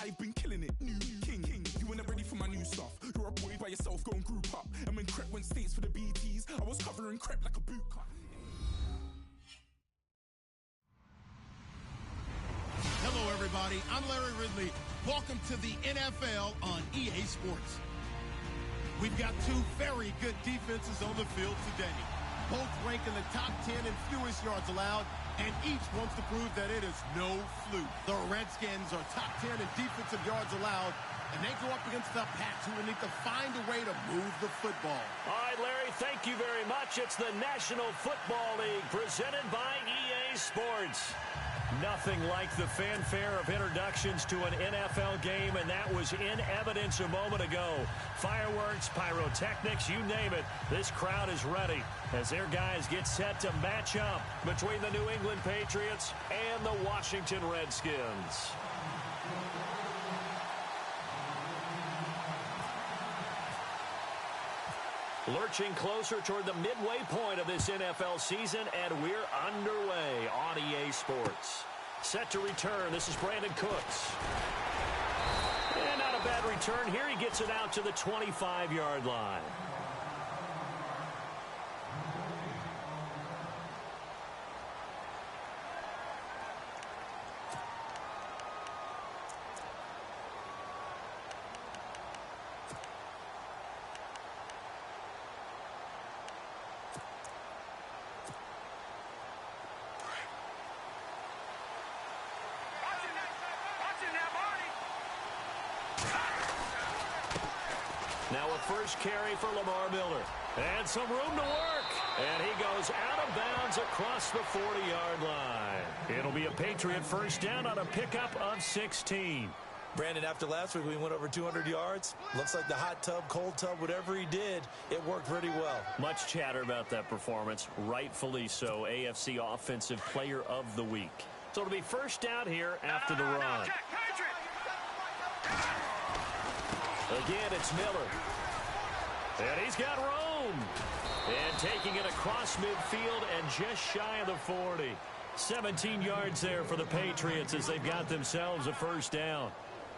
I've been killing it, new king. You were never ready for my new stuff. You're a boy by yourself, going group up. And when Crep went states for the BTs, I was covering Crep like a boot cut. Hello, everybody. I'm Larry Ridley. Welcome to the NFL on EA Sports. We've got two very good defenses on the field today. Both rank in the top 10 in fewest yards allowed, and each wants to prove that it is no fluke. The Redskins are top 10 in defensive yards allowed, and they go up against the Pats, who will need to find a way to move the football. All right, Larry, thank you very much. It's the National Football League presented by EA Sports. Nothing like the fanfare of introductions to an NFL game, and that was in evidence a moment ago. Fireworks, pyrotechnics, you name it. This crowd is ready as their guys get set to match up between the New England Patriots and the Washington Redskins. Lurching closer toward the midway point of this NFL season, and we're underway on EA Sports. Set to return, this is Brandon Cooks. And not a bad return here. He gets it out to the 25-yard line. Now a first carry for Lamar Miller. And some room to work. And he goes out of bounds across the 40-yard line. It'll be a Patriot first down on a pickup of 16. Brandon, after last week we went over 200 yards. Looks like the hot tub, cold tub, whatever he did, it worked pretty well. Much chatter about that performance. Rightfully so. AFC Offensive Player of the Week. So it'll be first down here after the run. Again, it's Miller. And he's got room. And taking it across midfield and just shy of the 40. 17 yards there for the Patriots as they've got themselves a first down.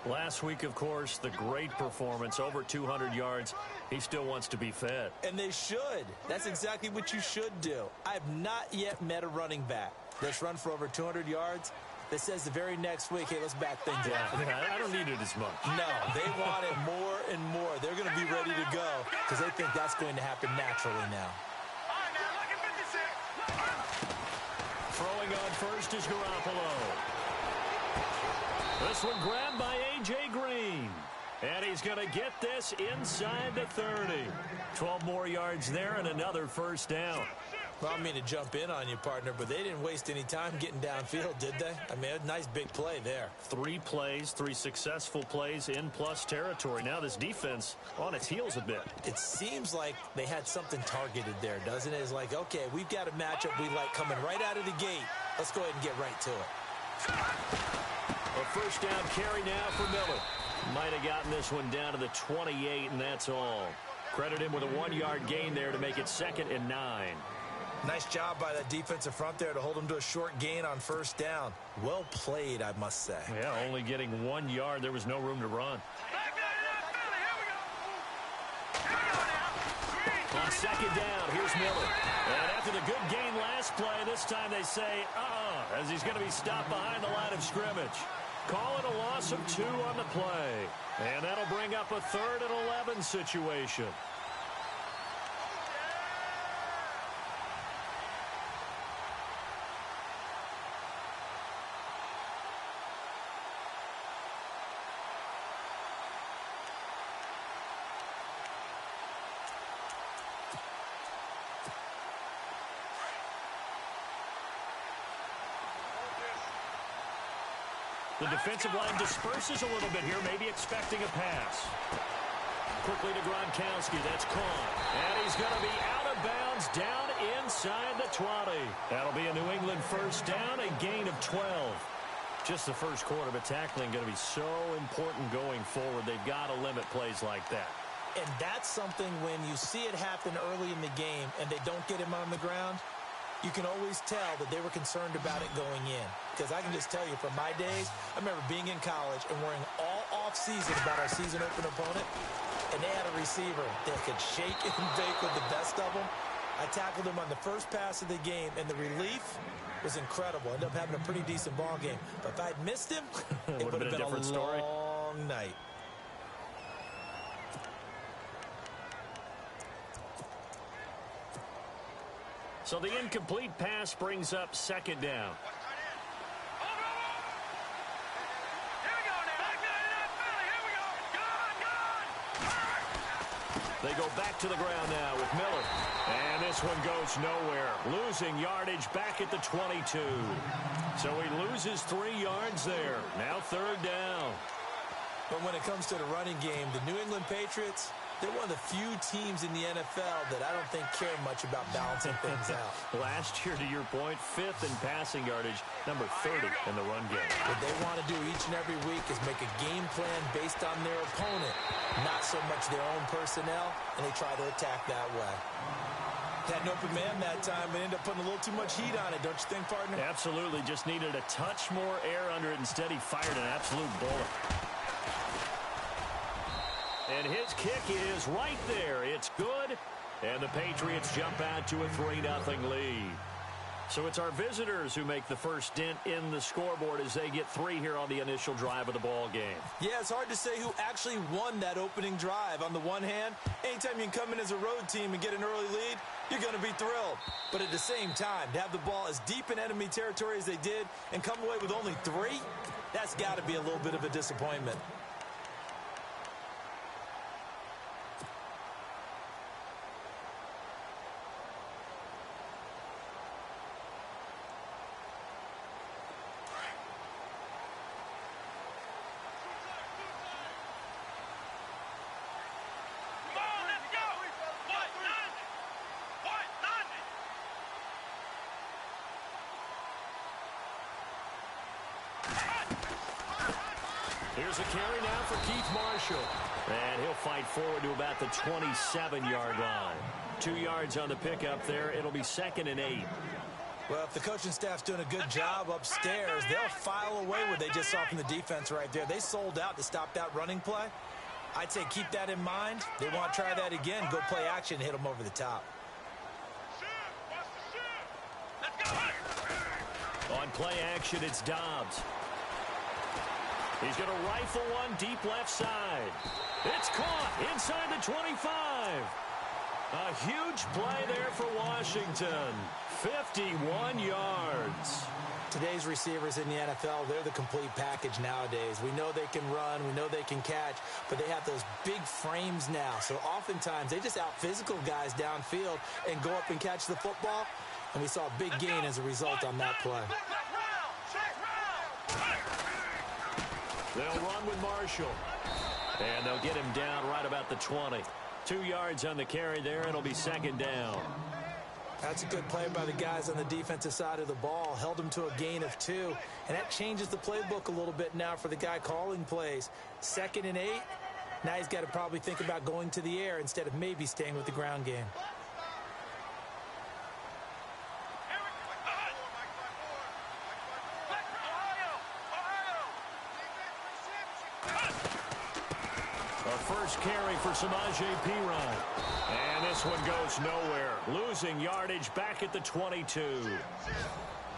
Last week, of course, the great performance, over 200 yards. He still wants to be fed. And they should. That's exactly what you should do. I've not yet met a running back that's run for over 200 yards that says the very next week, hey, let's back things up. I don't need it as much. No, they want it more and more. They're going to be ready to go because they think that's going to happen naturally now. Throwing on first is Garoppolo. This one grabbed by A.J. Green. And he's going to get this inside the 30. 12 more yards there and another first down. Well, I mean to jump in on you, partner, but they didn't waste any time getting downfield, did they? I mean, a nice big play there. 3 plays, 3 successful plays in plus territory. Now this defense on its heels a bit. It seems like they had something targeted there, doesn't it? It's like, okay, we've got a matchup we like coming right out of the gate. Let's go ahead and get right to it. A first down carry now for Miller. Might have gotten this one down to the 28, and that's all. Credit him with a 1-yard gain there to make it 2nd and 9. Nice job by that defensive front there to hold him to a short gain on first down. Well played, I must say. Yeah, only getting 1 yard. There was no room to run. On second down, here's Miller. And after the good gain last play, this time they say, as he's going to be stopped behind the line of scrimmage. Call it a loss of 2 on the play. And that'll bring up a 3rd and 11 situation. The defensive line disperses a little bit here, maybe expecting a pass. Quickly to Gronkowski, that's caught. And he's going to be out of bounds down inside the 20. That'll be a New England first down, a gain of 12. Just the first quarter, but tackling going to be so important going forward. They've got to limit plays like that. And that's something when you see it happen early in the game and they don't get him on the ground, you can always tell that they were concerned about it going in. Because I can just tell you from my days, I remember being in college and wearing all offseason about our season opener opponent, and they had a receiver that could shake and bake with the best of them. I tackled him on the first pass of the game, and the relief was incredible. Ended up having a pretty decent ball game. But if I'd missed him, it would have been a different story. Long night. So the incomplete pass brings up second down. They go back to the ground now with Miller. And this one goes nowhere. Losing yardage back at the 22. So he loses 3 yards there. Now third down. But when it comes to the running game, the New England Patriots, they're one of the few teams in the NFL that I don't think care much about balancing things out. Last year, to your point, 5th in passing yardage, number 30 in the run game. What they want to do each and every week is make a game plan based on their opponent, not so much their own personnel, and they try to attack that way. Had an open man that time, but ended up putting a little too much heat on it, don't you think, partner? Absolutely. Just needed a touch more air under it. Instead, he fired an absolute bullet. And his kick is right there. It's good. And the Patriots jump out to a 3-0 lead. So it's our visitors who make the first dent in the scoreboard as they get 3 here on the initial drive of the ball game. Yeah, it's hard to say who actually won that opening drive. On the one hand, anytime you can come in as a road team and get an early lead, you're going to be thrilled. But at the same time, to have the ball as deep in enemy territory as they did and come away with only 3, that's got to be a little bit of a disappointment. Here's a carry now for Keith Marshall. And he'll fight forward to about the 27-yard line. 2 yards on the pickup there. It'll be 2nd and 8. Well, if the coaching staff's doing a good job upstairs, they'll file away what they just saw from the defense right there. They sold out to stop that running play. I'd say keep that in mind. They want to try that again. Go play action and hit them over the top. On play action, it's Dobbs. He's going to rifle one deep left side. It's caught inside the 25. A huge play there for Washington. 51 yards. Today's receivers in the NFL, they're the complete package nowadays. We know they can run, we know they can catch, but they have those big frames now. So oftentimes they just out-physical guys downfield and go up and catch the football. And we saw a big gain as a result on that play. They'll run with Marshall. And they'll get him down right about the 20. 2 yards on the carry there. It'll be 2nd down. That's a good play by the guys on the defensive side of the ball. Held him to a gain of 2. And that changes the playbook a little bit now for the guy calling plays. 2nd and 8. Now he's got to probably think about going to the air instead of maybe staying with the ground game. First carry for Samaje Perine. And this one goes nowhere. Losing yardage back at the 22.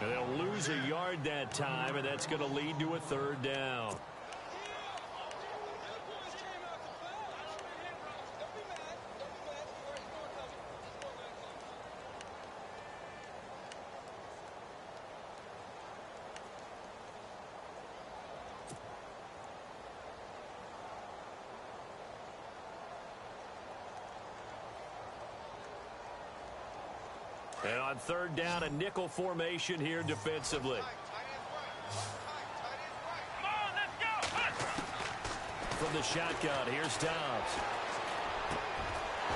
And they'll lose a yard that time, and that's going to lead to a 3rd down. And on 3rd down, a nickel formation here defensively. From the shotgun, here's Dobbs.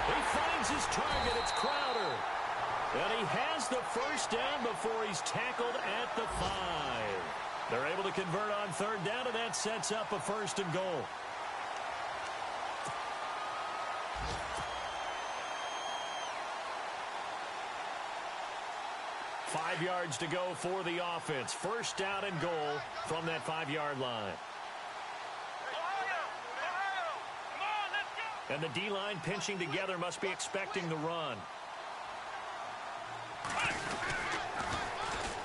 He finds his target. It's Crowder. And he has the first down before he's tackled at the 5. They're able to convert on 3rd down, and that sets up a 1st and goal. Five yards to go for the offense. 1st down and goal from that 5-yard line. And the D-line pinching together must be expecting the run.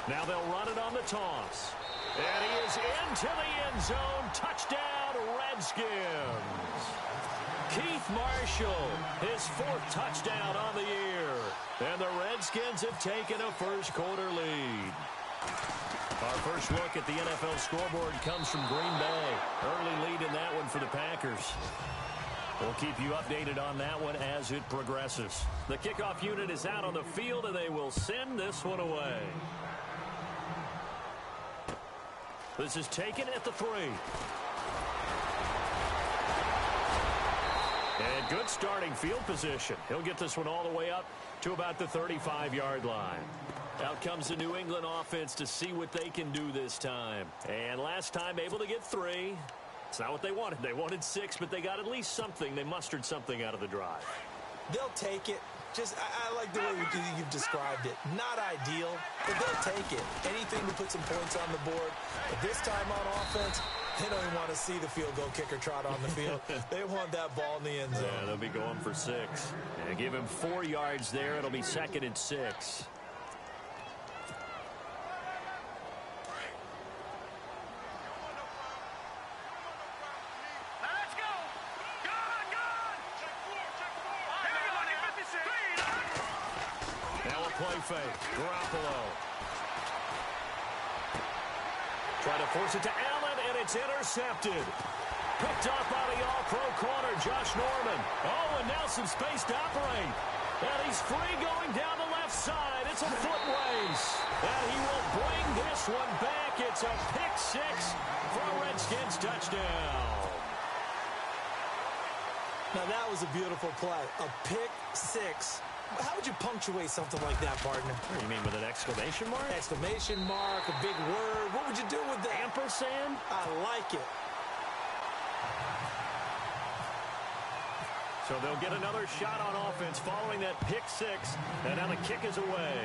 Now they'll run it on the toss. And he is into the end zone. Touchdown, Redskins. Keith Marshall, his 4th touchdown on the year. And the Redskins have taken a first-quarter lead. Our first look at the NFL scoreboard comes from Green Bay. Early lead in that one for the Packers. We'll keep you updated on that one as it progresses. The kickoff unit is out on the field, and they will send this one away. This is taken at the 3. And good starting field position. He'll get this one all the way up to about the 35-yard line. Out comes the New England offense to see what they can do this time. And last time able to get 3. It's not what they wanted. They wanted 6, but they got at least something. They mustered something out of the drive. They'll take it. I like the way you've described it. Not ideal, but they'll take it. Anything to put some points on the board. But this time on offense, they don't even want to see the field goal kicker trot on the field. They want that ball in the end zone. Yeah, they'll be going for 6. And give him 4 yards there. It'll be 2nd and 6. Play fake. Garoppolo. Try to force it to Allen, and it's intercepted. Picked up by the all-pro corner, Josh Norman. Oh, and now some space to operate. And he's free going down the left side. It's a foot race. And he will bring this one back. It's a pick 6 for a Redskins touchdown. Now, that was a beautiful play. A pick 6. How would you punctuate something like that, partner? What do you mean, with an exclamation mark? Exclamation mark, a big word. What would you do with that? Ampersand? I like it. So they'll get another shot on offense following that pick 6. And now the kick is away.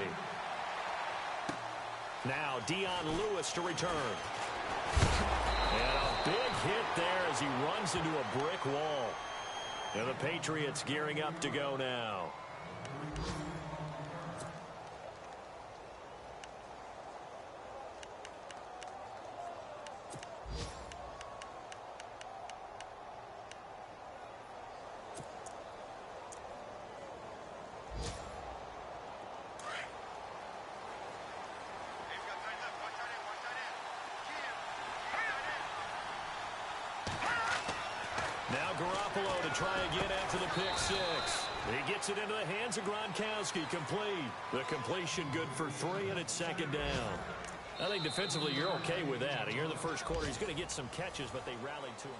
Now Dion Lewis to return. And a big hit there as he runs into a brick wall. And the Patriots gearing up to go now. Now Garoppolo to try again after the pick 6. He gets it into the hands of Gronkowski. Complete. The completion good for 3, and it's 2nd down. I think defensively you're okay with that. Here in the first quarter, he's going to get some catches, but they rallied to him.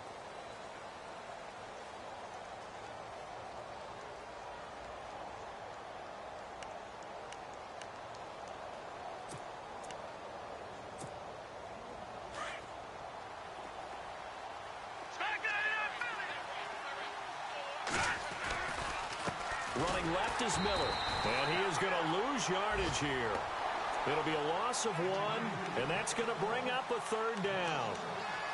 Running left is Miller, and he is going to lose yardage here. It'll be a loss of 1, and that's going to bring up a 3rd down.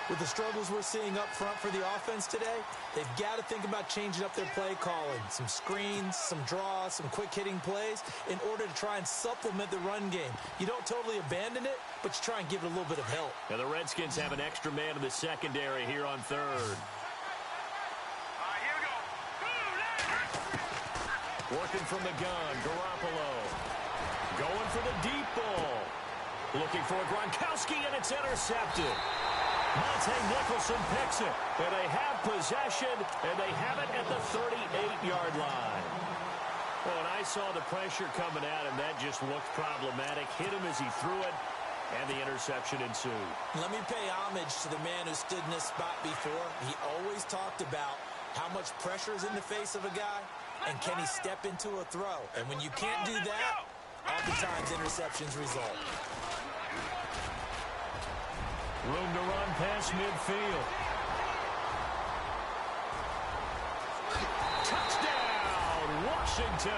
With the struggles we're seeing up front for the offense today, they've got to think about changing up their play calling. Some screens, some draws, some quick-hitting plays in order to try and supplement the run game. You don't totally abandon it, but you try and give it a little bit of help. Now the Redskins have an extra man in the secondary here on 3rd. Working from the gun, Garoppolo. Going for the deep ball. Looking for Gronkowski, and it's intercepted. Monte Nicholson picks it. And they have possession, and they have it at the 38-yard line. Well, and I saw the pressure coming at him. That just looked problematic. Hit him as he threw it, and the interception ensued. Let me pay homage to the man who stood in this spot before. He always talked about how much pressure is in the face of a guy, and can he step into a throw? And when you can't do that, oftentimes interceptions result. Room to run past midfield. Touchdown, Washington!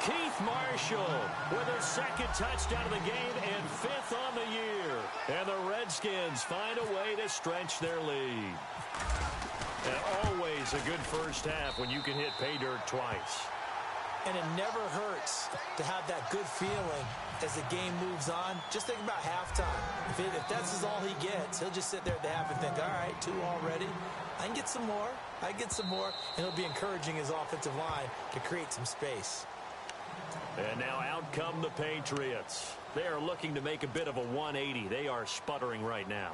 Keith Marshall with his 2nd touchdown of the game and 5th on the year. And the Redskins find a way to stretch their lead. And always It's a good first half when you can hit pay dirt twice. And it never hurts to have that good feeling as the game moves on. Just think about halftime. If that's all he gets, he'll just sit there at the half and think, all right, 2 already. I can get some more. I can get some more. And he'll be encouraging his offensive line to create some space. And now out come the Patriots. They are looking to make a bit of a 180. They are sputtering right now.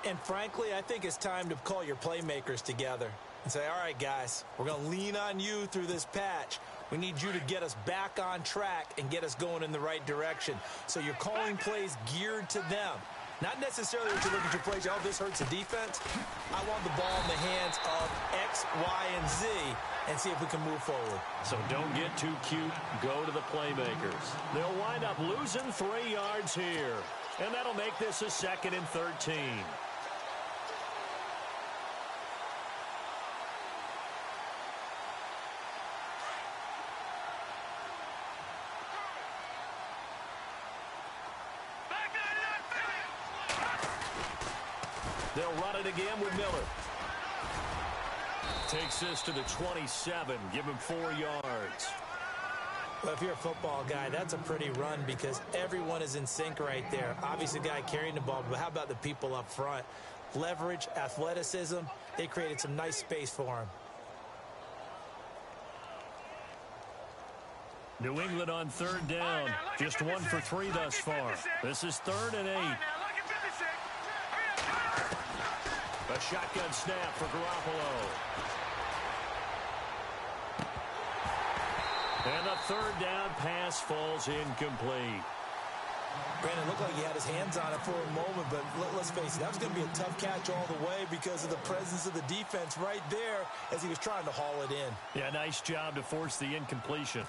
And frankly, I think it's time to call your playmakers together and say, all right, guys, we're going to lean on you through this patch. We need you to get us back on track and get us going in the right direction. So you're calling plays geared to them. Not necessarily that you look at your plays, oh, this hurts the defense. I want the ball in the hands of X, Y, and Z and see if we can move forward. So don't get too cute. Go to the playmakers. They'll wind up losing 3 yards here. And that'll make this a 2nd and 13. They'll run it again with Miller. Takes this to the 27. Give him 4 yards. Well, if you're a football guy, that's a pretty run because everyone is in sync right there. Obviously, the guy carrying the ball, but how about the people up front? Leverage, athleticism, they created some nice space for him. New England on 3rd down. Just 1 for 3 thus far. This is 3rd and 8. A shotgun snap for Garoppolo. And the 3rd down pass falls incomplete. Brandon, looked like he had his hands on it for a moment, but let's face it, that was going to be a tough catch all the way because of the presence of the defense right there as he was trying to haul it in. Yeah, nice job to force the incompletion.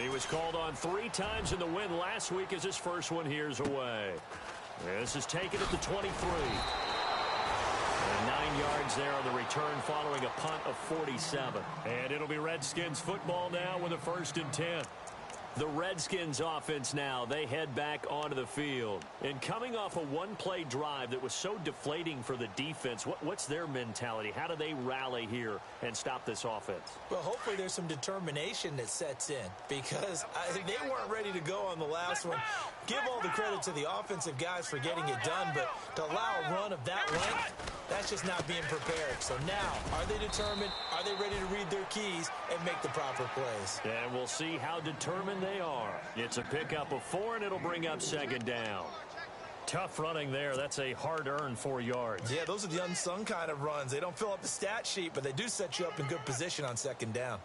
He was called on 3 times in the win last week as his first one here's away. This is taken at the 23. And 9 yards there on the return following a punt of 47. And it'll be Redskins football now with a 1st and 10. The Redskins offense now, they head back onto the field. And coming off a 1-play drive that was so deflating for the defense, what's their mentality? How do they rally here and stop this offense? Well, hopefully there's some determination that sets in because they weren't ready to go on the last one. Give all the credit to the offensive guys for getting it done, but to allow a run of that length, that's just not being prepared. So now, are they determined? Are they ready to read their keys and make the proper plays? And we'll see how determined they are. It's a pickup of 4, and it'll bring up 2nd down. Tough running there. That's a hard-earned 4 yards. Yeah, those are the unsung kind of runs. They don't fill up the stat sheet, but they do set you up in good position on 2nd down.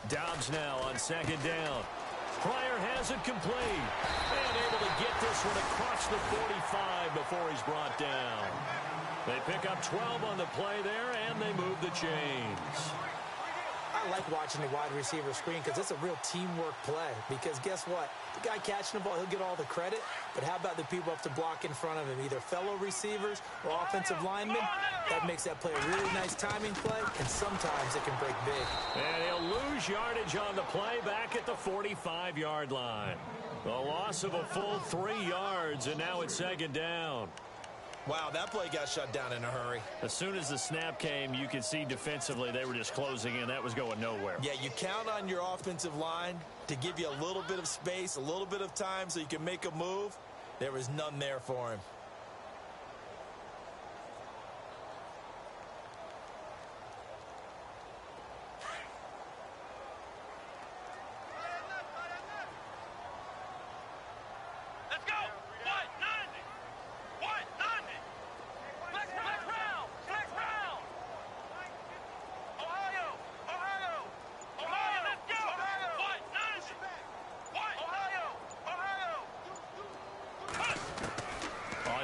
Dobbs now on 2nd down. Pryor has it complete. And able to get this one across the 45 before he's brought down. They pick up 12 on the play there, and they move the chains. I like watching the wide receiver screen because it's a real teamwork play. Because guess what? The guy catching the ball, he'll get all the credit. But how about the people up to block in front of him? Either fellow receivers or offensive linemen. That makes that play a really nice timing play, and sometimes it can break big. And he'll lose yardage on the play back at the 45-yard line. The loss of a full 3 yards, and now it's 2nd down. Wow, that play got shut down in a hurry. As soon as the snap came, you could see defensively they were just closing in. That was going nowhere. Yeah, you count on your offensive line to give you a little bit of space, a little bit of time so you can make a move. There was none there for him.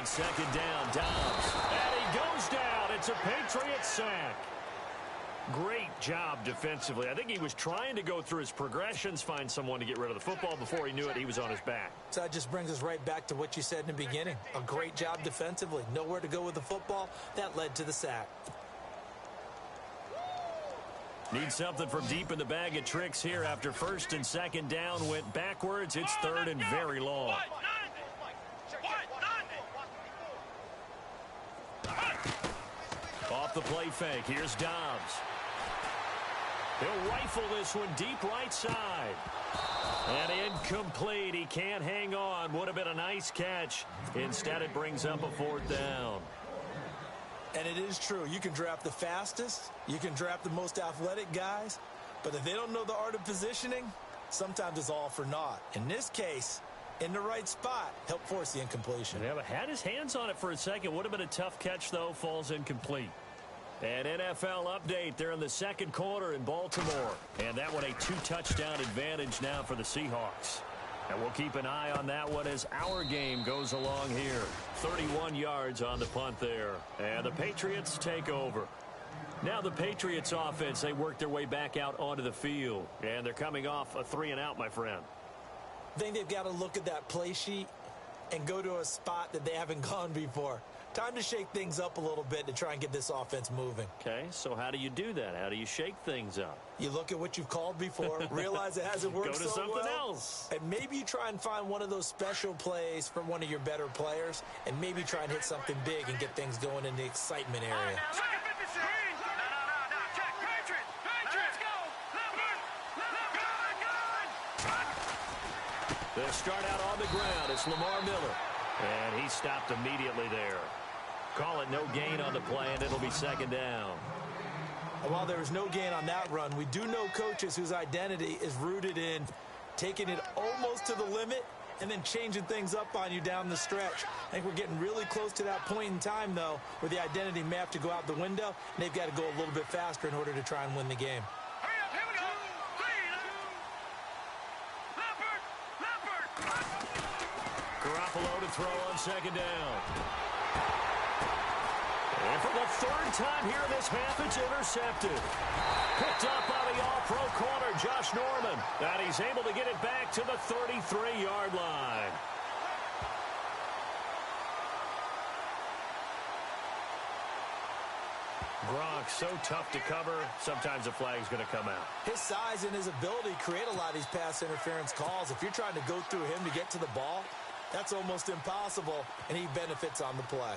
On 2nd down, Dobbs. And he goes down. It's a Patriot sack. Great job defensively. I think he was trying to go through his progressions, find someone to get rid of the football. Before he knew it, he was on his back. So that just brings us right back to what you said in the beginning. A great job defensively. Nowhere to go with the football. That led to the sack. Need something from deep in the bag of tricks here after first and second down went backwards. It's third and very long. Off the play fake. Here's Dobbs. He'll rifle this one deep right side. And incomplete. He can't hang on. Would have been a nice catch. Instead, it brings up a fourth down. And it is true. You can draft the fastest. You can draft the most athletic guys. But if they don't know the art of positioning, sometimes it's all for naught. In this case, in the right spot, help force the incompletion. Yeah, but had his hands on it for a second. Would have been a tough catch, though. Falls incomplete. An NFL update. They're in the second quarter in Baltimore. And that one a 2-touchdown advantage now for the Seahawks. And we'll keep an eye on that one as our game goes along here. 31 yards on the punt there. And the Patriots take over. Now the Patriots offense, they work their way back out onto the field. And they're coming off a 3-and-out, my friend. I think they've got to look at that play sheet and go to a spot that they haven't gone before. Time to shake things up a little bit to try and get this offense moving. Okay, so how do you do that? How do you shake things up? You look at what you've called before, realize it hasn't worked so well. Go to something else. And maybe you try and find one of those special plays from one of your better players, and maybe try and hit something big and get things going in the excitement area. They'll start out on the ground. It's Lamar Miller. And he stopped immediately there. Call it no gain on the play, and it'll be second down. While there was no gain on that run, we do know coaches whose identity is rooted in taking it almost to the limit and then changing things up on you down the stretch. I think we're getting really close to that point in time, though, where the identity may have to go out the window, and they've got to go a little bit faster in order to try and win the game. Garoppolo to throw on second down. And for the third time here in this half, it's intercepted. Picked up by the all-pro corner, Josh Norman. And he's able to get it back to the 33-yard line. Gronk, so tough to cover. Sometimes the flag's going to come out. His size and his ability create a lot of these pass interference calls. If you're trying to go through him to get to the ball, that's almost impossible, and he benefits on the play.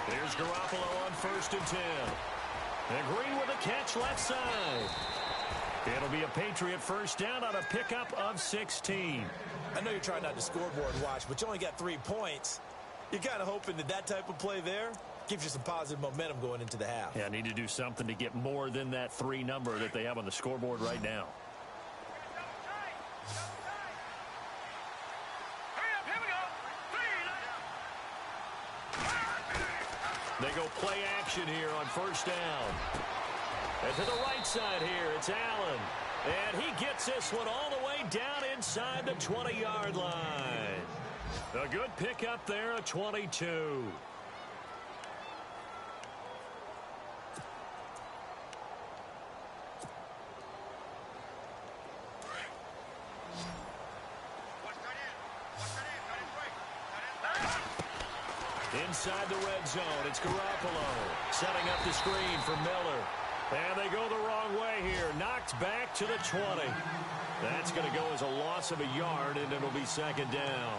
Here's Garoppolo on 1st and 10. And Green with a catch left side. It'll be a Patriot first down on a pickup of 16. I know you're trying not to scoreboard watch, but you only got 3 points. You're kind of hoping that that type of play there gives you some positive momentum going into the half. Yeah, need to do something to get more than that 3 number that they have on the scoreboard right now. They go play action here on first down. And to the right side here, it's Allen. And he gets this one all the way down inside the 20-yard line. A good pickup there, a 22. Inside the red zone, it's Garoppolo setting up the screen for Miller. And they go the wrong way here. Knocked back to the 20. That's going to go as a loss of a yard, and it'll be second down.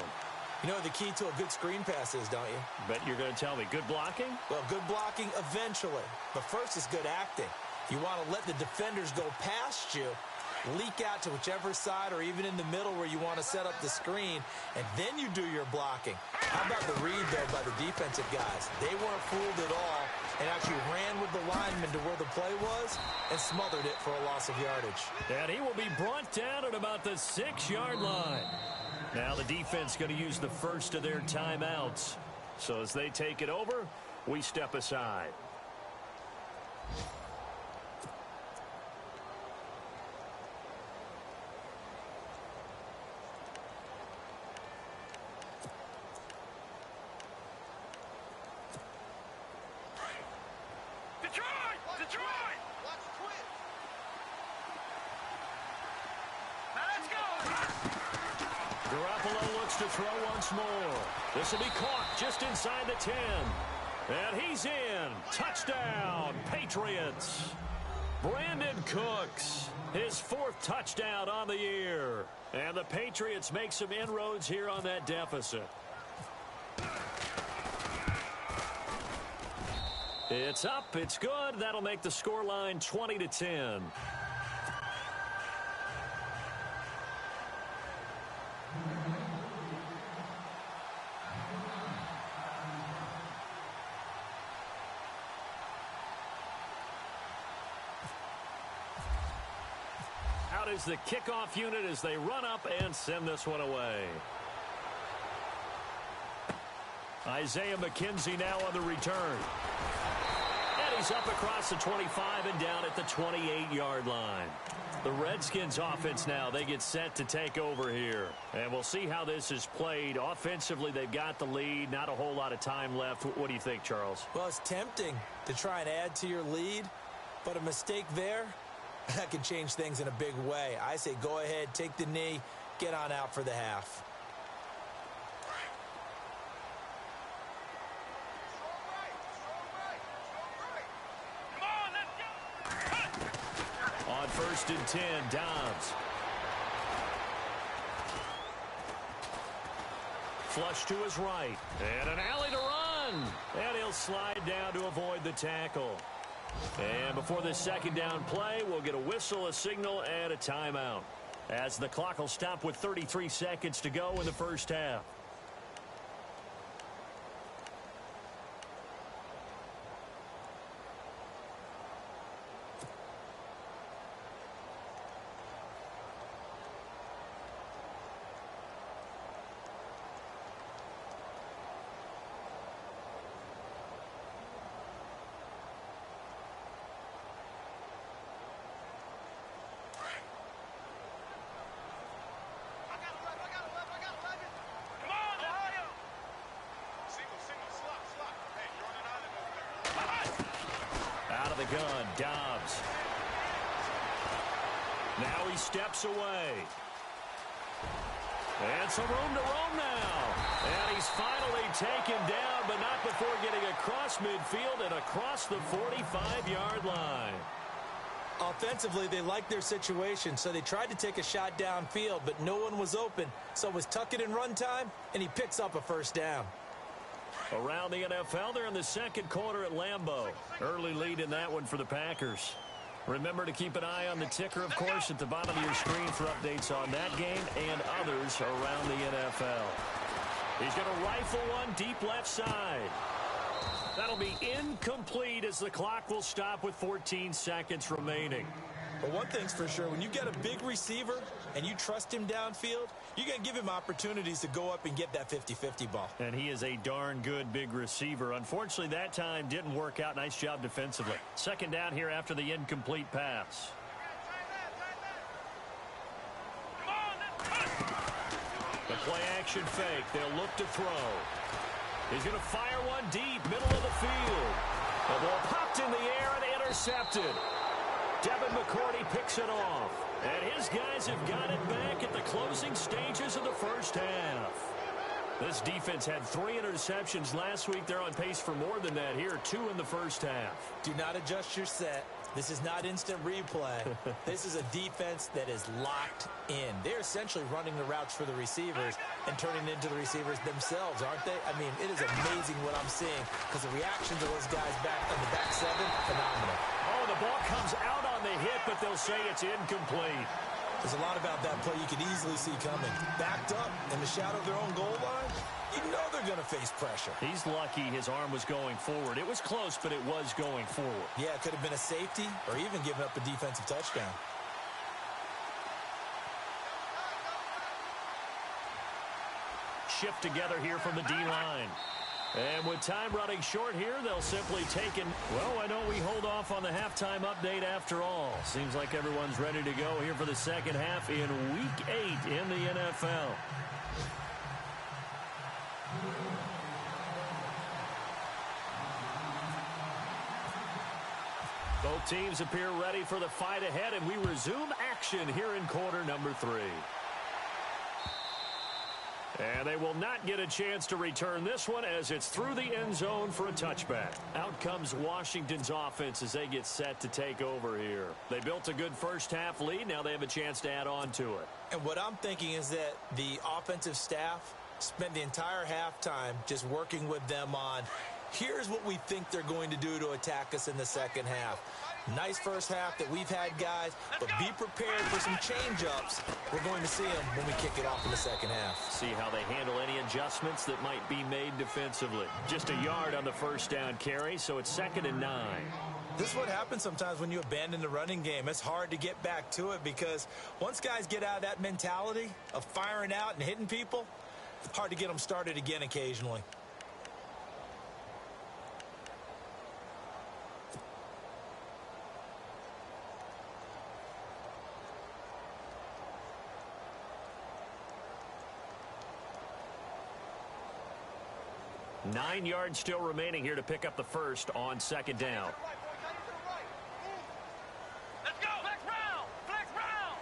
You know what the key to a good screen pass is, don't you? Bet you're going to tell me. Good blocking? Well, good blocking eventually. But first is good acting. You want to let the defenders go past you, leak out to whichever side or even in the middle where you want to set up the screen, and then you do your blocking. How about the read, though, by the defensive guys? They weren't fooled at all and actually ran with the lineman to where the play was and smothered it for a loss of yardage. And he will be brought down at about the 6-yard line. Now the defense going to use the first of their timeouts. So as they take it over, we step aside. Garoppolo looks to throw once more. This will be caught just inside the 10. And he's in. Touchdown, Patriots. Brandon Cooks, his 4th touchdown on the year. And the Patriots make some inroads here on that deficit. It's up. It's good. That'll make the scoreline 20-10. Out is the kickoff unit as they run up and send this one away. Isaiah McKenzie now on the return. And he's up across the 25 and down at the 28-yard line. The Redskins offense now, they get set to take over here. And we'll see how this is played. Offensively, they've got the lead. Not a whole lot of time left. What do you think, Charles? Well, it's tempting to try and add to your lead, but a mistake there, that can change things in a big way. I say go ahead, take the knee, get on out for the half. On 1st and 10, Dobbs. Flush to his right. And an alley to run. And he'll slide down to avoid the tackle. And before this 2nd down play, we'll get a whistle, a signal, and a timeout. As the clock will stop with 33 seconds to go in the first half. Gun, Dobbs. Now he steps away. And some room to roam now. And he's finally taken down, but not before getting across midfield and across the 45-yard line. Offensively, they liked their situation, so they tried to take a shot downfield, but no one was open. So it was tuck it in run time, and he picks up a 1st down. Around the NFL, they're in the 2nd quarter at Lambeau. Early lead in that one for the Packers. Remember to keep an eye on the ticker, of course, at the bottom of your screen for updates on that game and others around the NFL. He's going to rifle one deep left side. That'll be incomplete as the clock will stop with 14 seconds remaining. But one thing's for sure, when you get a big receiver and you trust him downfield, you're going to give him opportunities to go up and get that 50-50 ball. And he is a darn good big receiver. Unfortunately, that time didn't work out. Nice job defensively. 2nd down here after the incomplete pass. The play-action fake. They'll look to throw. He's going to fire one deep, middle of the field. The ball popped in the air and intercepted. Devin McCourty picks it off. And his guys have got it back at the closing stages of the first half. This defense had 3 interceptions last week. They're on pace for more than that here. 2 in the first half. Do not adjust your set. This is not instant replay. This is a defense that is locked in. They're essentially running the routes for the receivers and turning into the receivers themselves, aren't they? I mean, it is amazing what I'm seeing because the reactions of those guys back in the back 7, phenomenal. Oh, the ball comes out on the hit, but they'll say it's incomplete. There's a lot about that play you could easily see coming. Backed up in the shadow of their own goal line, you know they're going to face pressure. He's lucky his arm was going forward. It was close, but it was going forward. Yeah, it could have been a safety or even given up a defensive touchdown. Shift together here from the D-line. And with time running short here, they'll simply take it. Well, why don't we hold off on the halftime update after all? Seems like everyone's ready to go here for the 2nd half in Week 8 in the NFL. Both teams appear ready for the fight ahead, and we resume action here in quarter number 3. And they will not get a chance to return this one as it's through the end zone for a touchback. Out comes Washington's offense as they get set to take over here. They built a good first-half lead. Now they have a chance to add on to it. And what I'm thinking is that the offensive staff spent the entire halftime just working with them on, here's what we think they're going to do to attack us in the second half. Nice first half that we've had, guys, but be prepared for some change-ups. We're going to see them when we kick it off in the second half. See how they handle any adjustments that might be made defensively. Just a yard on the first down carry, so it's 2nd and 9. This is what happens sometimes when you abandon the running game. It's hard to get back to it because once guys get out of that mentality of firing out and hitting people, it's hard to get them started again occasionally. Nine yards still remaining here to pick up the first on 2nd down. Let's go! Flex round! Flex round!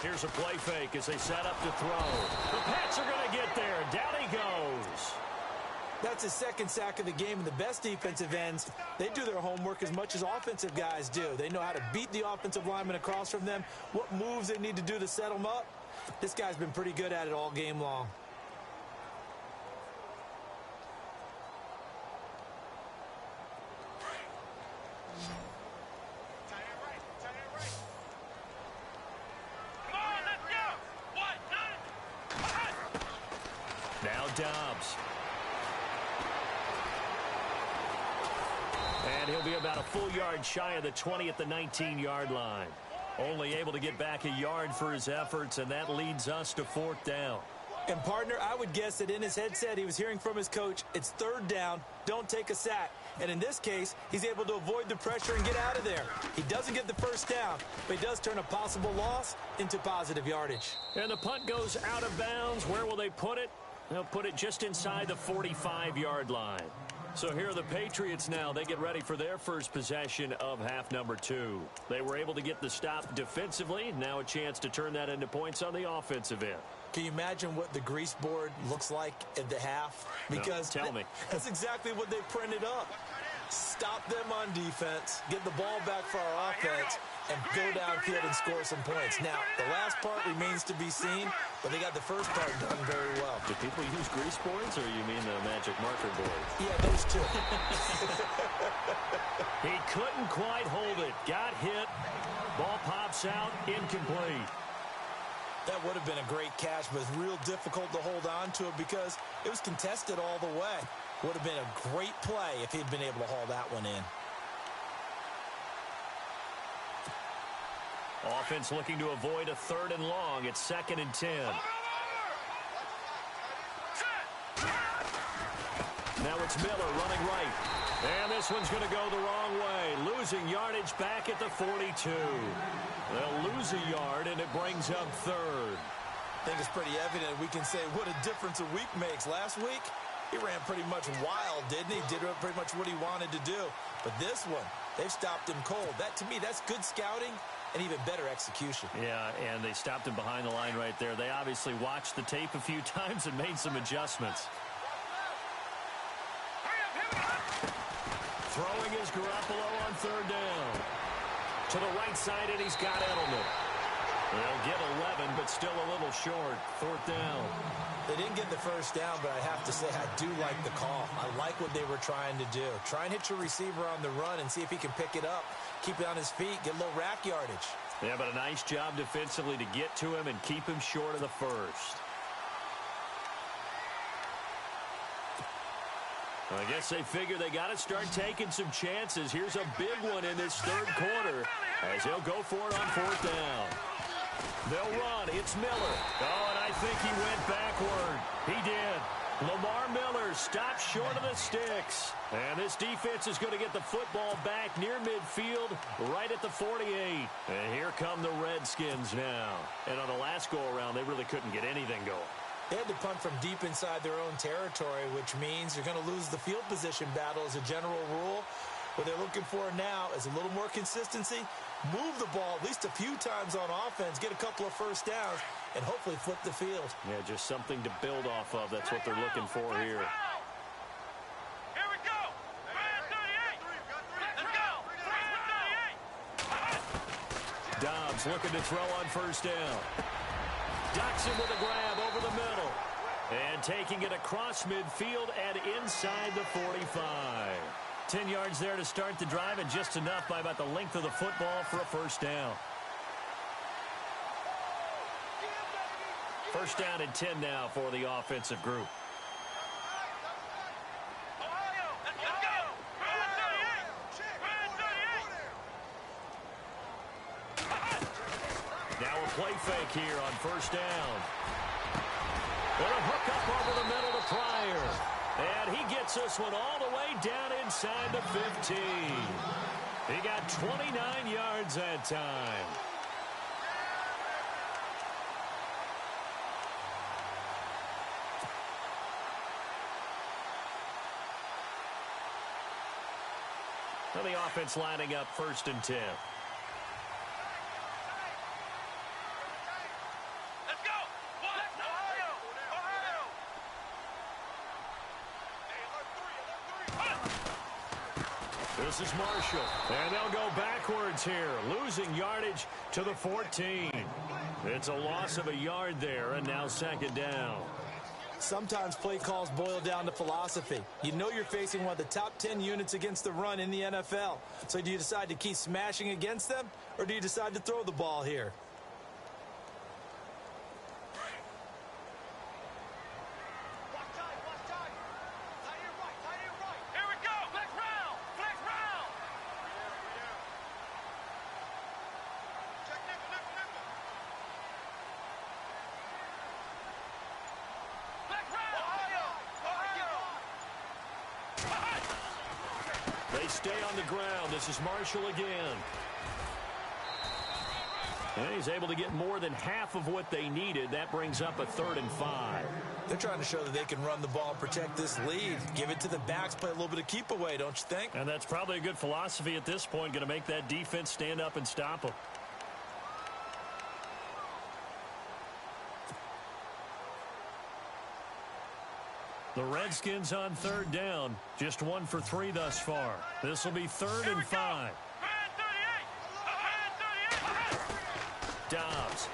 Here's a play fake as they set up to throw. The Pats are going to get there. Down he goes. That's his second sack of the game, and the best defensive ends, they do their homework as much as offensive guys do. They know how to beat the offensive lineman across from them, what moves they need to do to set them up. This guy's been pretty good at it all game long. Now Dobbs. And he'll be about a full yard shy of the 20 at the 19-yard line. Only able to get back a yard for his efforts, and that leads us to 4th down. And, partner, I would guess that in his headset he was hearing from his coach, it's 3rd down, don't take a sack. And in this case, he's able to avoid the pressure and get out of there. He doesn't get the first down, but he does turn a possible loss into positive yardage. And the punt goes out of bounds. Where will they put it? They'll put it just inside the 45-yard line. So here are the Patriots now. They get ready for their first possession of half number 2. They were able to get the stop defensively. Now a chance to turn that into points on the offensive end. Can you imagine what the grease board looks like at the half? Because no, tell me. That's exactly what they printed up. Stop them on defense, get the ball back for our offense, and go downfield and score some points. Now, the last part remains to be seen, but they got the first part done very well. Do people use grease boards, or you mean the magic marker board? Yeah, those two. He couldn't quite hold it. Got hit. Ball pops out. Incomplete. That would have been a great catch, but it's real difficult to hold on to it because it was contested all the way. Would have been a great play if he'd been able to haul that one in. Offense looking to avoid a 3rd and long. It's 2nd and 10. Now it's Miller running right. And this one's going to go the wrong way. Losing yardage back at the 42. They'll lose a yard, and it brings up 3rd. I think it's pretty evident we can say what a difference a week makes. Last week, he ran pretty much wild, didn't he? Did pretty much what he wanted to do. But this one, they've stopped him cold. That, to me, that's good scouting and even better execution. Yeah, and they stopped him behind the line right there. They obviously watched the tape a few times and made some adjustments. Throwing is Garoppolo on 3rd down. To the right side, and he's got Edelman. They'll get 11, but still a little short. 4th down. They didn't get the first down, but I have to say I do like the call. I like what they were trying to do. Try and hit your receiver on the run and see if he can pick it up. Keep it on his feet, get a little rack yardage. Yeah, but a nice job defensively to get to him and keep him short of the first. I guess they figure they got to start taking some chances. Here's a big one in this 3rd quarter as he'll go for it on 4th down. They'll run. It's Miller. Oh, and I think he went backward. He did. Lamar Miller stops short of the sticks. And this defense is going to get the football back near midfield, right at the 48. And here come the Redskins now. And on the last go-around, they really couldn't get anything going. They had to punt from deep inside their own territory, which means you're going to lose the field position battle as a general rule. What they're looking for now is a little more consistency, move the ball at least a few times on offense, get a couple of first downs, and hopefully flip the field. Yeah, just something to build off of. That's what they're looking for here. Here we go. 38. Let's go. 38. Dobbs looking to throw on first down. Dotson with a grab over the middle. And taking it across midfield and inside the 45. 10 yards there to start the drive, and just enough by about the length of the football for a first down. First down and 10 now for the offensive group. Ohio, let's go. 38. Now a play fake here on first down. And a hook up over the middle to Pryor. And he gets this one all the way down inside the 15. He got 29 yards that time. Well, the offense lining up first and 10. Let's go. Ohio. This is Marshall. And they'll go backwards here, losing yardage to the 14. It's a loss of a yard there, and now second down. Sometimes play calls boil down to philosophy. You know you're facing one of the top 10 units against the run in the NFL. So do you decide to keep smashing against them, or do you decide to throw the ball here? Here we go. Flex round. Flex round. Check nickel. Flex round. They stay on the ground. This is Marshall again. And he's able to get more than half of what they needed. That brings up a 3rd and 5. They're trying to show that they can run the ball and protect this lead. Give it to the backs, play a little bit of keep away, don't you think? And that's probably a good philosophy at this point. Going to make that defense stand up and stop them. The Redskins on 3rd down. Just 1 for 3 thus far. This will be 3rd and 5. 38. Dobbs.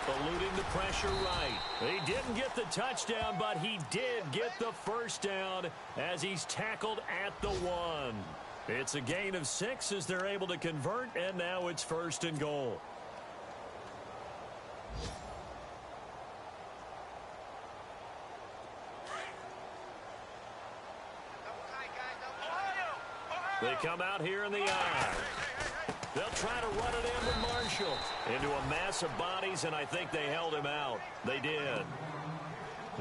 Eluding the pressure right. He didn't get the touchdown, but he did get the first down as he's tackled at the 1. It's a gain of 6 as they're able to convert, and now it's 1st and goal. They come out here in the eye. They'll try to run it in with Marshall. Into a mass of bodies, and I think they held him out. They did.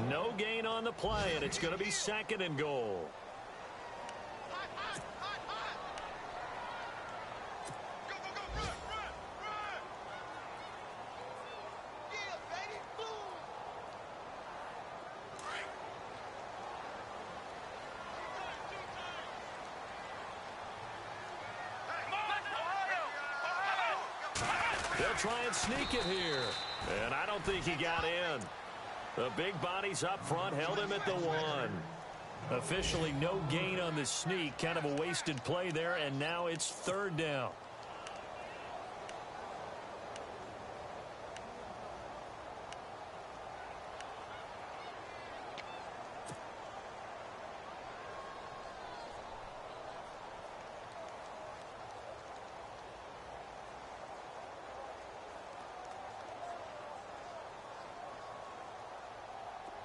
No gain on the play, and it's going to be 2nd and goal. They'll try and sneak it here. And I don't think he got in. The big bodies up front held him at the 1. Officially no gain on the sneak. Kind of a wasted play there, and now it's 3rd down.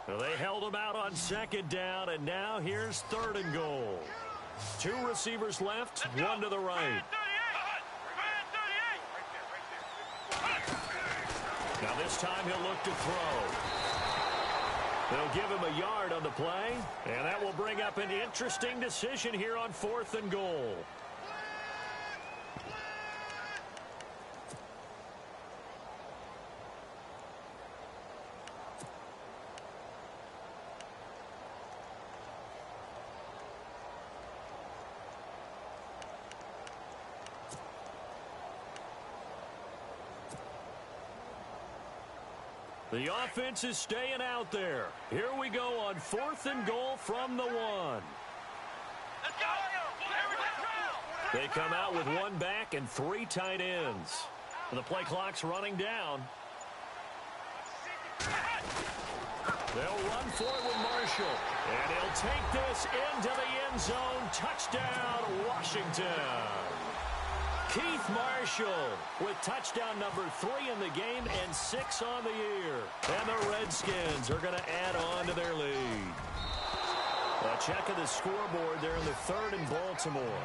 Well, they held him out on 2nd down, and now here's 3rd and goal. 2 receivers left, 1 to the right. Now this time he'll look to throw. They'll give him a yard on the play, and that will bring up an interesting decision here on 4th and goal. The offense is staying out there. Here we go on 4th and goal from the 1. Let's go. They come out with 1 back and 3 tight ends. The play clock's running down. They'll run for it with Marshall. And he'll take this into the end zone. Touchdown, Washington. Keith Marshall with touchdown number 3 in the game and 6 on the year. And the Redskins are going to add on to their lead. A check of the scoreboard there in the 3rd and Baltimore.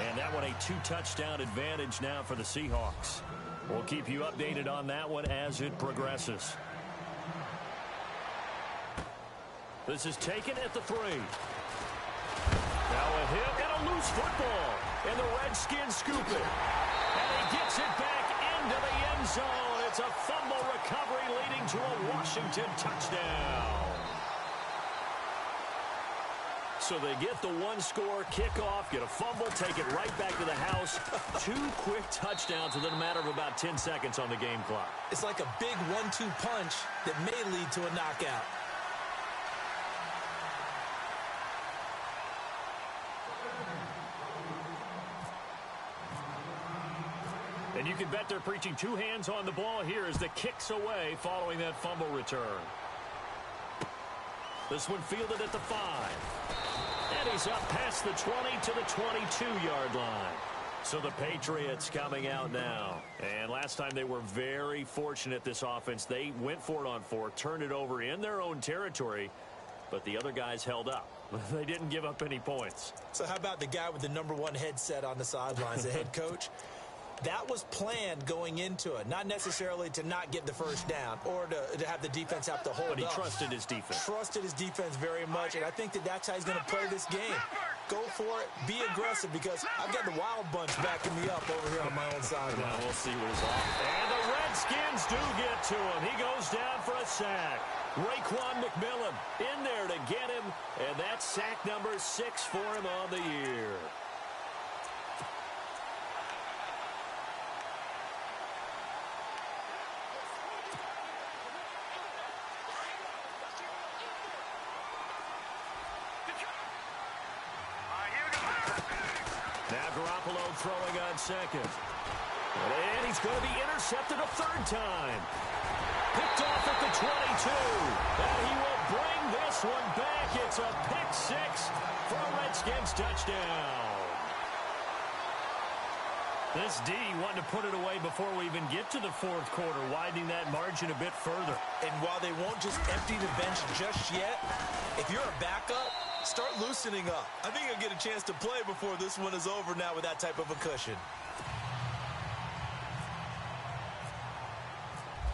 And that one a 2-touchdown advantage now for the Seahawks. We'll keep you updated on that one as it progresses. This is taken at the 3. Now a hit and a loose football. And the Redskins scoop it. And he gets it back into the end zone. It's a fumble recovery leading to a Washington touchdown. So they get the 1-score kickoff, get a fumble, take it right back to the house. 2 quick touchdowns within a matter of about 10 seconds on the game clock. It's like a big 1-2 punch that may lead to a knockout. And you can bet they're preaching 2 hands on the ball here as the kick's away following that fumble return. This one fielded at the 5. And he's up past the 20 to the 22-yard line. So the Patriots coming out now. And last time they were very fortunate, this offense. They went for it on 4, turned it over in their own territory, but the other guys held up. They didn't give up any points. So how about the guy with the number 1 headset on the sidelines, the head coach? That was planned going into it, not necessarily to not get the first down or to have the defense have to hold up. But he trusted his defense. Trusted his defense very much, and I think that's how he's going to play this game. Go for it, be aggressive, because I've got the Wild Bunch backing me up over here on my own sideline. Now we'll see what he's off. And the Redskins do get to him. He goes down for a sack. Raekwon McMillan in there to get him, and that's sack number 6 for him on the year. Throwing on 2nd. And he's going to be intercepted a 3rd time. Picked off at the 22. And he will bring this one back. It's a pick 6 for a Redskins touchdown. This D wanting to put it away before we even get to the 4th quarter, widening that margin a bit further. And while they won't just empty the bench just yet, if you're a backup, start loosening up. I think you'll get a chance to play before this one is over now with that type of a cushion.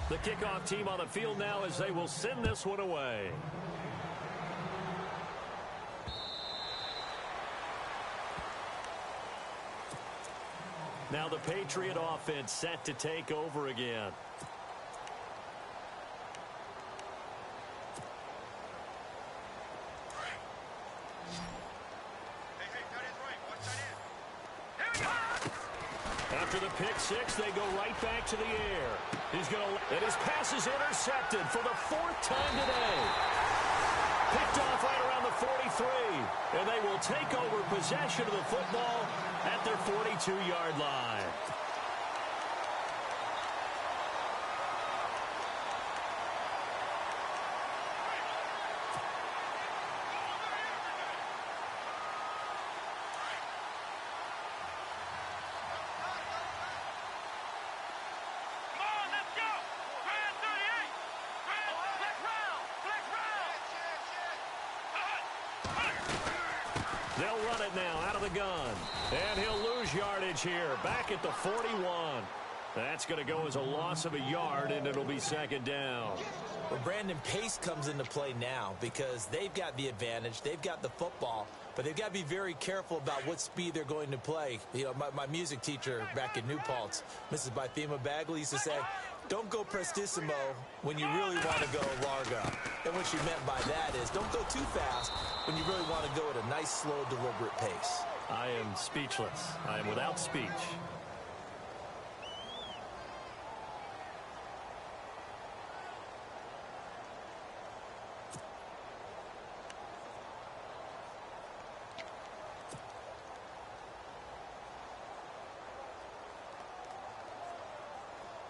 The kickoff team on the field now as they will send this one away. Now the Patriot offense set to take over again. After the pick 6, they go right back to the air. He's going to, and his pass is intercepted for the 4th time today. Picked off right around the 43, and they will take over possession of the football at their 42-yard line. They'll run it now out of the gun. And he'll lose yardage here. Back at the 41. That's going to go as a loss of a yard, and it'll be 2nd down. Well, Brandon, pace comes into play now because they've got the advantage. They've got the football, but they've got to be very careful about what speed they're going to play. You know, my music teacher back in New Paltz, Mrs. Bythema Bagley, used to say, don't go prestissimo when you really want to go largo. And what she meant by that is don't go too fast when you really want to go at a nice, slow, deliberate pace. I am speechless. I am without speech.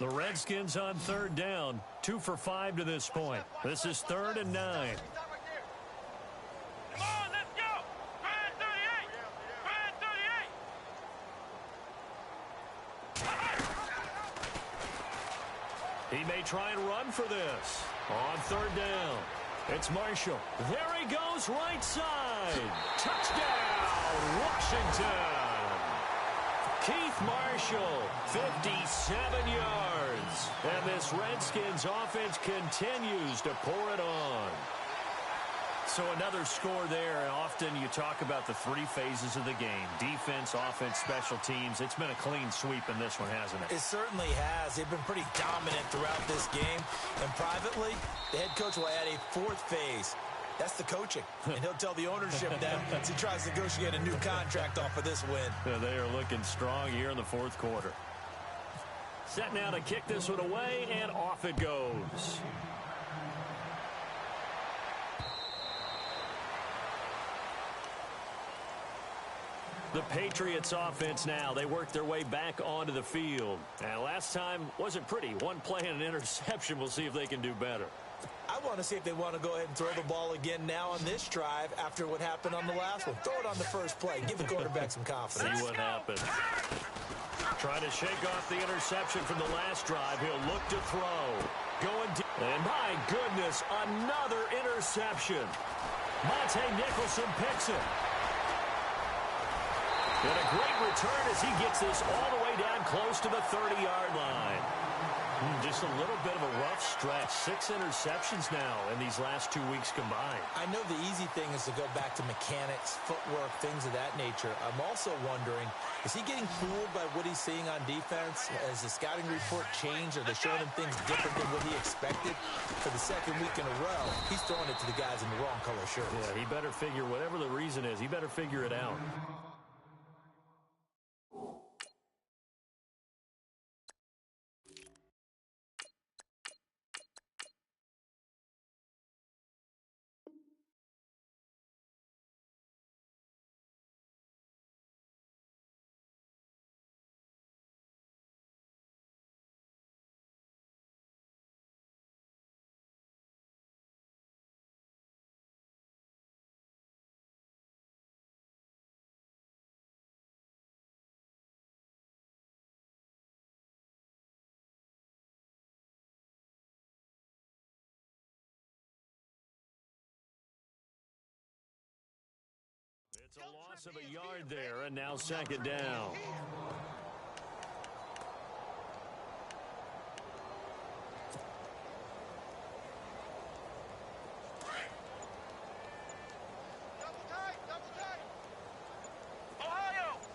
The Redskins on third down. 2 for 5 to this point. This is 3rd and 9. Come on, let's go! Brad 38! Brad 38! He may try and run for this. On third down. It's Marshall. There he goes, right side. Touchdown, Washington. Keith Marshall, 57 yards. And this Redskins offense continues to pour it on. So another score there. And often you talk about the 3 phases of the game. Defense, offense, special teams. It's been a clean sweep in this one, hasn't it? It certainly has. They've been pretty dominant throughout this game. And privately, the head coach will add a 4th phase. That's the coaching. And he'll tell the ownership that as he tries to negotiate a new contract off of this win. Yeah, they are looking strong here in the 4th quarter. Set now to kick this one away, and off it goes. The Patriots offense now. They work their way back onto the field. And last time wasn't pretty. One play and an interception. We'll see if they can do better. I want to see if they want to go ahead and throw the ball again now on this drive after what happened on the last one. Throw it on the first play. Give the quarterback some confidence. See what happens. Trying to shake off the interception from the last drive. He'll look to throw. Going deep. And my goodness, another interception. Monte Nicholson picks it. And a great return as he gets this all the way down close to the 30-yard line. Just a little bit of a rough stretch. 6 interceptions now in these last 2 weeks combined. I know the easy thing is to go back to mechanics, footwork, things of that nature. I'm also wondering, is he getting fooled by what he's seeing on defense? Has the scouting report changed? Are they showing him things different than what he expected? For the 2nd week in a row, he's throwing it to the guys in the wrong color shirts. Yeah, he better figure, whatever the reason is, he better figure it out. It's a loss of a yard there, and now 2nd down.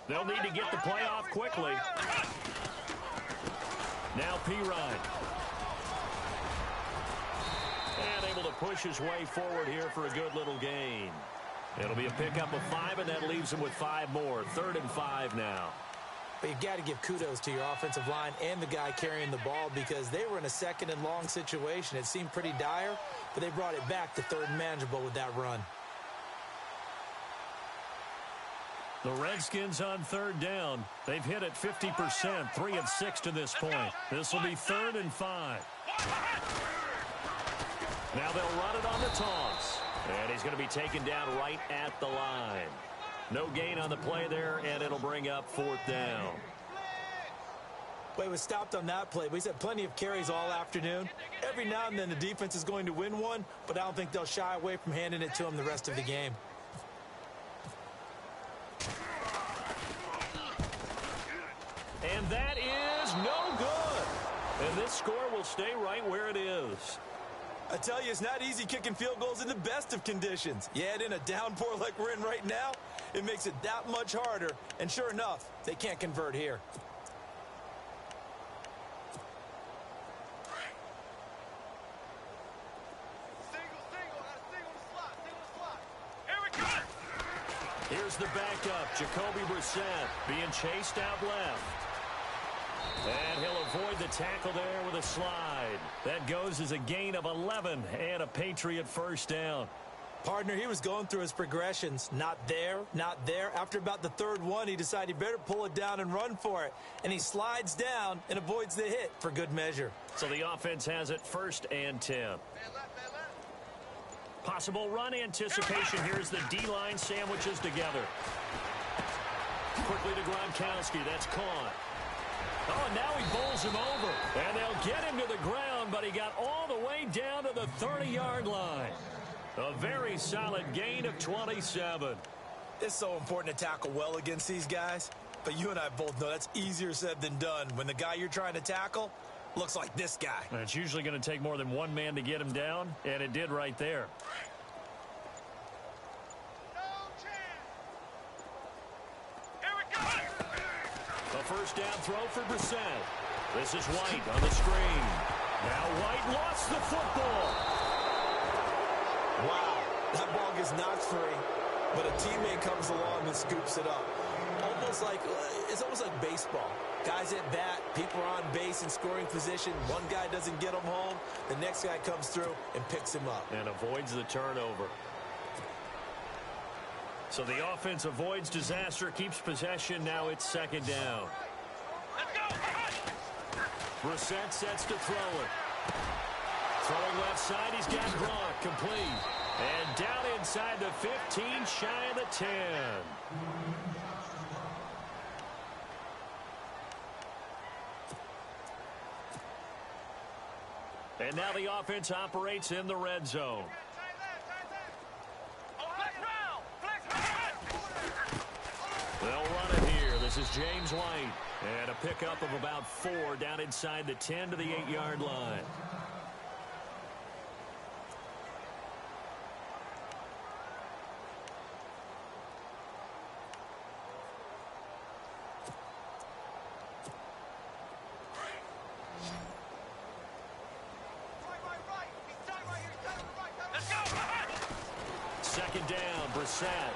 They'll need to get the play off quickly. Now Pirine. And able to push his way forward here for a good little gain. It'll be a pickup of 5, and that leaves him with 5 more. 3rd and 5 now. But you've got to give kudos to your offensive line and the guy carrying the ball because they were in a 2nd and long situation. It seemed pretty dire, but they brought it back to 3rd and manageable with that run. The Redskins on 3rd down. They've hit it 50%, 3 of 6 to this point. This will be 3rd and 5. Now they'll run it on the toss. And he's going to be taken down right at the line. No gain on the play there, and it'll bring up 4th down. Well, he was stopped on that play, but he's had plenty of carries all afternoon. Every now and then the defense is going to win one, but I don't think they'll shy away from handing it to him the rest of the game. And that is no good. And this score will stay right where it is. I tell you, it's not easy kicking field goals in the best of conditions. You add in a downpour like we're in right now, it makes it that much harder. And sure enough, they can't convert here. Here's the backup, Jacoby Brissett, being chased out left. And he'll avoid the tackle there with a slide. That goes as a gain of 11 and a Patriot 1st down. Partner, he was going through his progressions. Not there, not there. After about the third one, he decided he better pull it down and run for it. And he slides down and avoids the hit for good measure. So the offense has it 1st and 10. Possible run anticipation. Here's the D-line sandwiches together. Quickly to Gronkowski. That's caught. Oh, and now he bowls him over. And they'll get him to the ground, but he got all the way down to the 30-yard line. A very solid gain of 27. It's so important to tackle well against these guys. But you and I both know that's easier said than done when the guy you're trying to tackle looks like this guy. And it's usually going to take more than one man to get him down, and it did right there. A first down throw for Brissett. This is White on the screen. Now White lost the football. Wow, that ball gets knocked free, but a teammate comes along and scoops it up. It's almost like baseball. Guys at bat, people are on base in scoring position. One guy doesn't get him home. The next guy comes through and picks him up. And avoids the turnover. So the offense avoids disaster, keeps possession. Now it's 2nd down. Let's go. Brissett sets to throw it. Throwing left side, he's got Gronk complete. And down inside the 15, shy of the 10. And now the offense operates in the red zone. They'll run it here. This is James White. And a pickup of about 4 down inside the 10 to the 8-yard line. Second down, Brissett.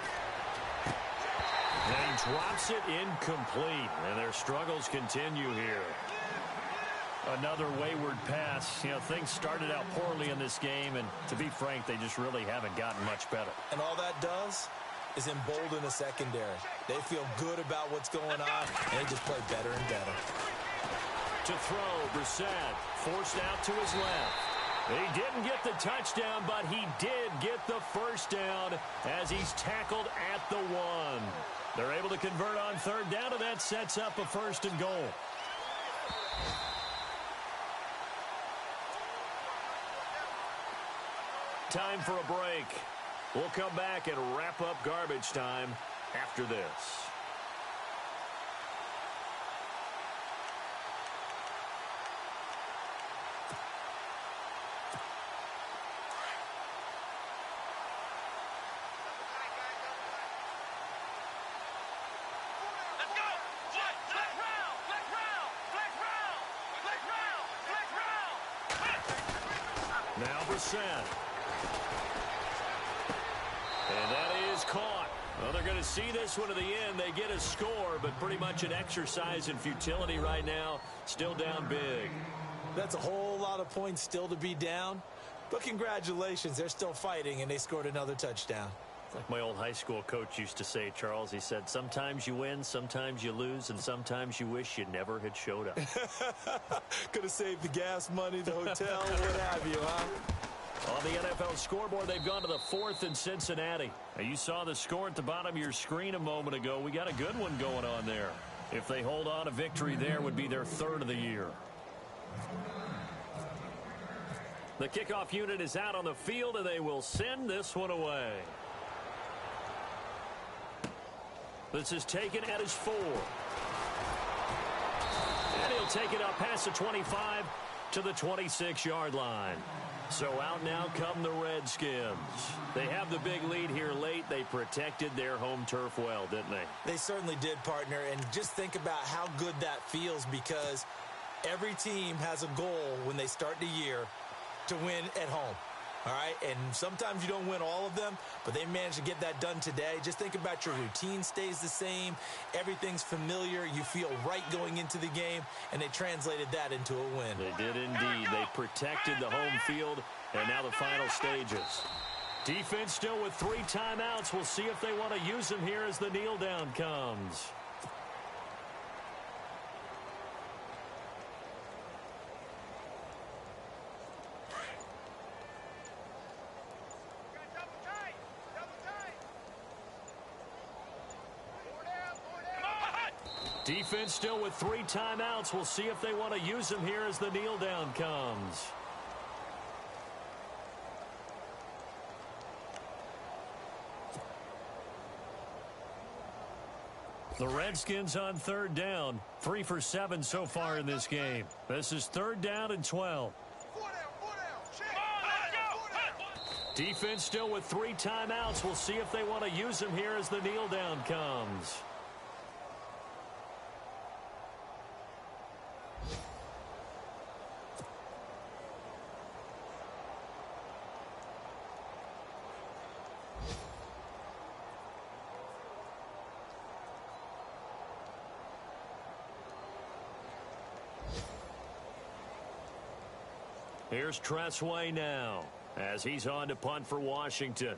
And he drops it incomplete. And their struggles continue here. Another wayward pass. You know, things started out poorly in this game, and to be frank, they just really haven't gotten much better. And all that does is embolden the secondary. They feel good about what's going on, and they just play better and better. To throw, Brissett forced out to his left. He didn't get the touchdown, but he did get the first down as he's tackled at the 1. They're able to convert on 3rd down, and that sets up a 1st and goal. Time for a break. We'll come back and wrap up garbage time after this. Now Brissett. And that is caught. Well, they're going to see this one to the end. They get a score, but pretty much an exercise in futility right now. Still down big. That's a whole lot of points still to be down. But congratulations, they're still fighting, and they scored another touchdown. Like my old high school coach used to say, Charles, he said, sometimes you win, sometimes you lose, and sometimes you wish you never had showed up. Could have saved the gas money, the hotel, what have you, huh? On the NFL scoreboard, they've gone to the 4th in Cincinnati. Now, you saw the score at the bottom of your screen a moment ago. We got a good one going on there. If they hold on, a victory there would be their 3rd of the year. The kickoff unit is out on the field, and they will send this one away. This is taken at his 4. And he'll take it up past the 25 to the 26-yard line. So out now come the Redskins. They have the big lead here late. They protected their home turf well, didn't they? They certainly did, partner. And just think about how good that feels, because every team has a goal when they start the year to win at home. All right, and sometimes you don't win all of them, but they managed to get that done today. Just think about your routine stays the same. Everything's familiar. You feel right going into the game, and they translated that into a win. They did indeed. They protected the home field, and now the final stages. Defense still with 3 timeouts. We'll see if they want to use them here as the kneel down comes. Defense still with 3 timeouts. We'll see if they want to use them here as the kneel down comes. The Redskins on 3rd down. 3 for 7 so far in this game. This is 3rd down and 12. Defense still with 3 timeouts. We'll see if they want to use them here as the kneel down comes. Here's Tressway now as he's on to punt for Washington.